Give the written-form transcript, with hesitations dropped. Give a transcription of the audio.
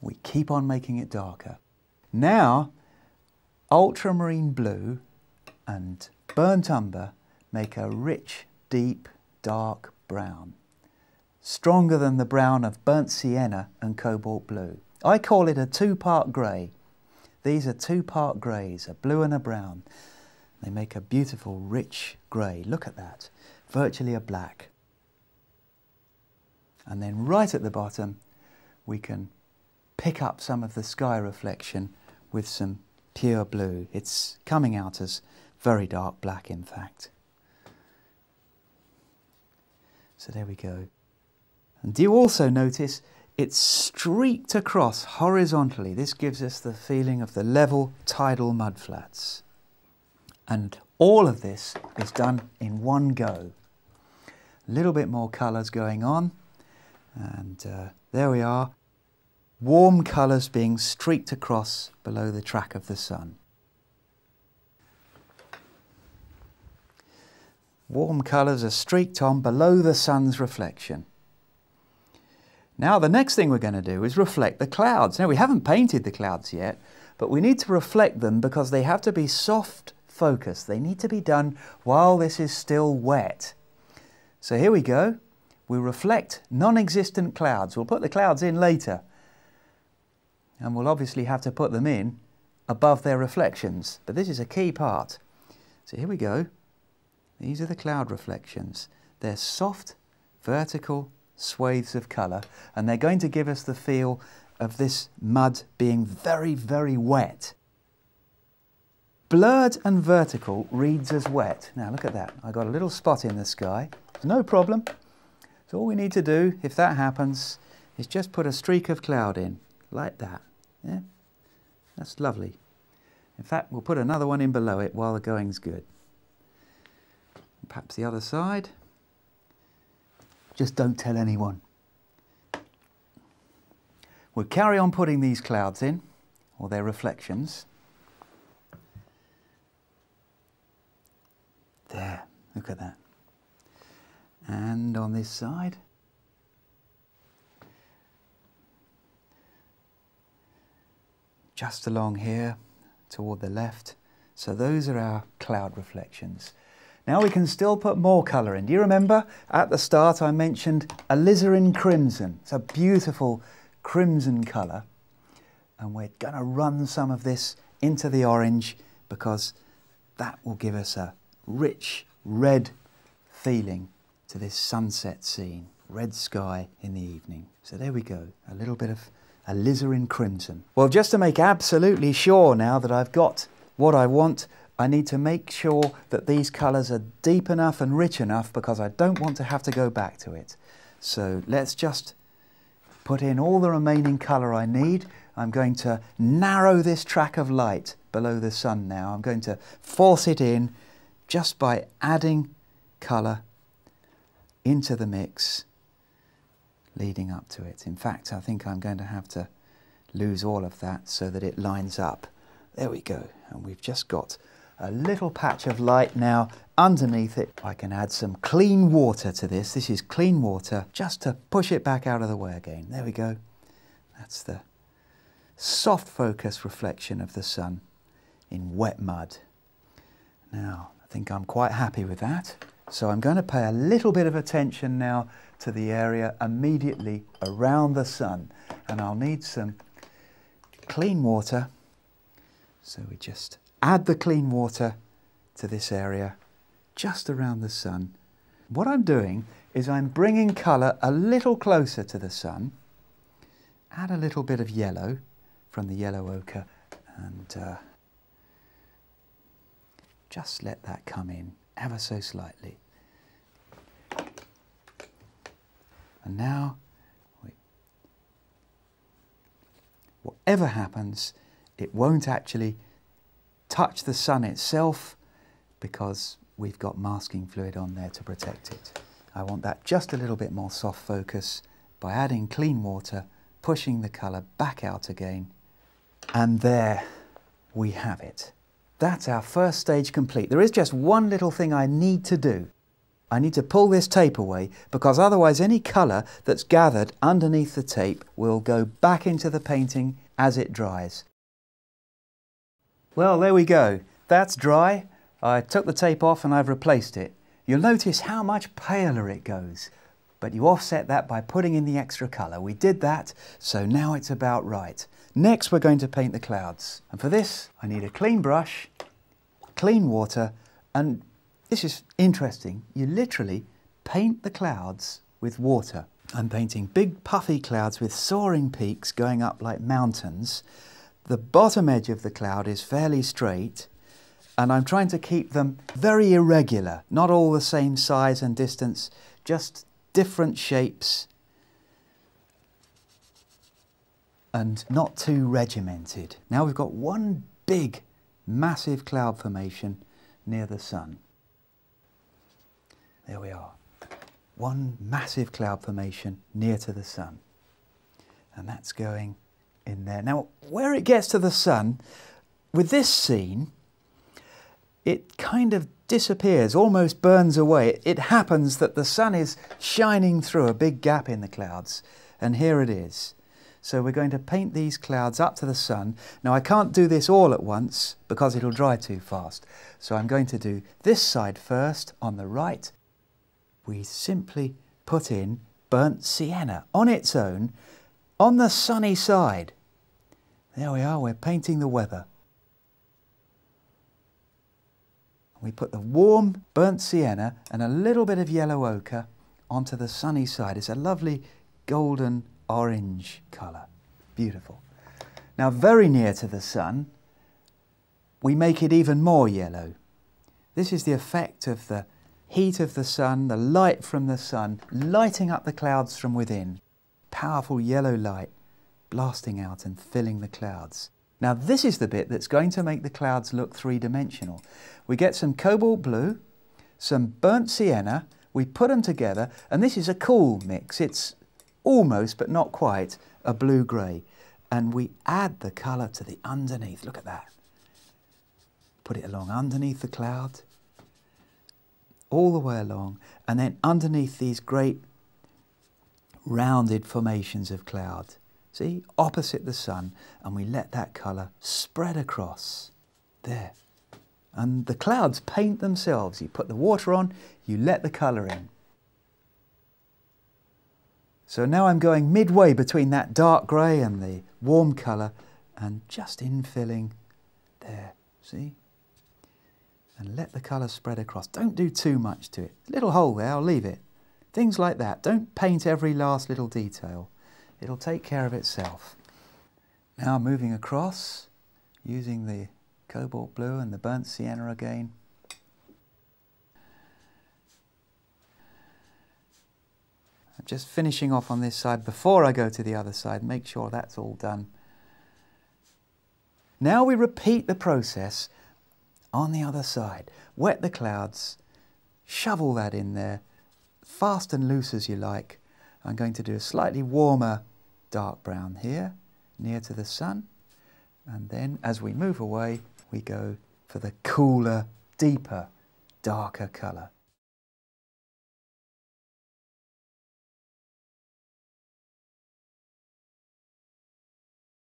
We keep on making it darker. Now, ultramarine blue and burnt umber make a rich, deep, dark brown, stronger than the brown of burnt sienna and cobalt blue. I call it a two-part grey. These are two-part greys, a blue and a brown. They make a beautiful, rich grey. Look at that, virtually a black. And then right at the bottom, we can pick up some of the sky reflection with some pure blue. It's coming out as very dark black, in fact. So there we go. And do you also notice it's streaked across horizontally? This gives us the feeling of the level tidal mudflats. And all of this is done in one go. A little bit more colours going on. And there we are. Warm colours being streaked across below the track of the sun. Warm colours are streaked on below the sun's reflection. Now the next thing we're going to do is reflect the clouds. Now we haven't painted the clouds yet, but we need to reflect them because they have to be soft focus. They need to be done while this is still wet. So here we go. We reflect non-existent clouds. We'll put the clouds in later. And we'll obviously have to put them in above their reflections. But this is a key part. So here we go. These are the cloud reflections. They're soft, vertical swathes of colour, and they're going to give us the feel of this mud being very, very wet. Blurred and vertical reads as wet. Now look at that. I got a little spot in the sky. No problem. So all we need to do, if that happens, is just put a streak of cloud in, like that. Yeah? That's lovely. In fact, we'll put another one in below it while the going's good. Perhaps the other side. Just don't tell anyone. We'll carry on putting these clouds in, or their reflections. There, look at that. And on this side. Just along here, toward the left. So those are our cloud reflections. Now we can still put more colour in. Do you remember at the start I mentioned alizarin crimson? It's a beautiful crimson colour. And we're going to run some of this into the orange because that will give us a rich red feeling to this sunset scene. Red sky in the evening. So there we go, a little bit of alizarin crimson. Well, just to make absolutely sure now that I've got what I want, I need to make sure that these colours are deep enough and rich enough because I don't want to have to go back to it. So let's just put in all the remaining colour I need. I'm going to narrow this track of light below the sun now. I'm going to force it in just by adding colour into the mix leading up to it. In fact, I think I'm going to have to lose all of that so that it lines up. There we go. And we've just got a little patch of light now underneath it. I can add some clean water to this. This is clean water just to push it back out of the way again. There we go. That's the soft focus reflection of the sun in wet mud. Now, I think I'm quite happy with that. So I'm going to pay a little bit of attention now to the area immediately around the sun. And I'll need some clean water. So we just add the clean water to this area just around the sun. What I'm doing is I'm bringing colour a little closer to the sun. Add a little bit of yellow from the yellow ochre and just let that come in ever so slightly. And now, whatever happens, it won't actually touch the sun itself because we've got masking fluid on there to protect it. I want that just a little bit more soft focus by adding clean water, pushing the colour back out again, and there we have it. That's our first stage complete. There is just one little thing I need to do. I need to pull this tape away because otherwise any colour that's gathered underneath the tape will go back into the painting as it dries. Well, there we go. That's dry. I took the tape off and I've replaced it. You'll notice how much paler it goes, but you offset that by putting in the extra colour. We did that, so now it's about right. Next we're going to paint the clouds, and for this I need a clean brush, clean water, and this is interesting. You literally paint the clouds with water. I'm painting big puffy clouds with soaring peaks going up like mountains. The bottom edge of the cloud is fairly straight, and I'm trying to keep them very irregular, not all the same size and distance, just different shapes and not too regimented. Now we've got one big, massive cloud formation near the sun. There we are. One massive cloud formation near to the sun. And that's going in there. Now, where it gets to the sun, with this scene, it kind of disappears, almost burns away. It happens that the sun is shining through a big gap in the clouds, and here it is. So we're going to paint these clouds up to the sun. Now I can't do this all at once because it'll dry too fast. So I'm going to do this side first on the right. We simply put in burnt sienna on its own on the sunny side. There we are, we're painting the weather. We put the warm burnt sienna and a little bit of yellow ochre onto the sunny side. It's a lovely golden orange colour. Beautiful. Now very near to the sun, we make it even more yellow. This is the effect of the heat of the sun, the light from the sun, lighting up the clouds from within. Powerful yellow light blasting out and filling the clouds. Now this is the bit that's going to make the clouds look three-dimensional. We get some cobalt blue, some burnt sienna, we put them together, and this is a cool mix. It's almost, but not quite, a blue-grey. And we add the colour to the underneath. Look at that. Put it along underneath the cloud, all the way along, and then underneath these great rounded formations of cloud. See, opposite the sun, and we let that colour spread across. There. And the clouds paint themselves. You put the water on, you let the colour in. So now I'm going midway between that dark grey and the warm colour and just infilling there, see? And let the colour spread across. Don't do too much to it. Little hole there, I'll leave it. Things like that. Don't paint every last little detail. It'll take care of itself. Now moving across, using the cobalt blue and the burnt sienna again. I'm just finishing off on this side before I go to the other side. Make sure that's all done. Now we repeat the process on the other side. Wet the clouds, shovel that in there, fast and loose as you like. I'm going to do a slightly warmer dark brown here, near to the sun. And then as we move away, we go for the cooler, deeper, darker colour.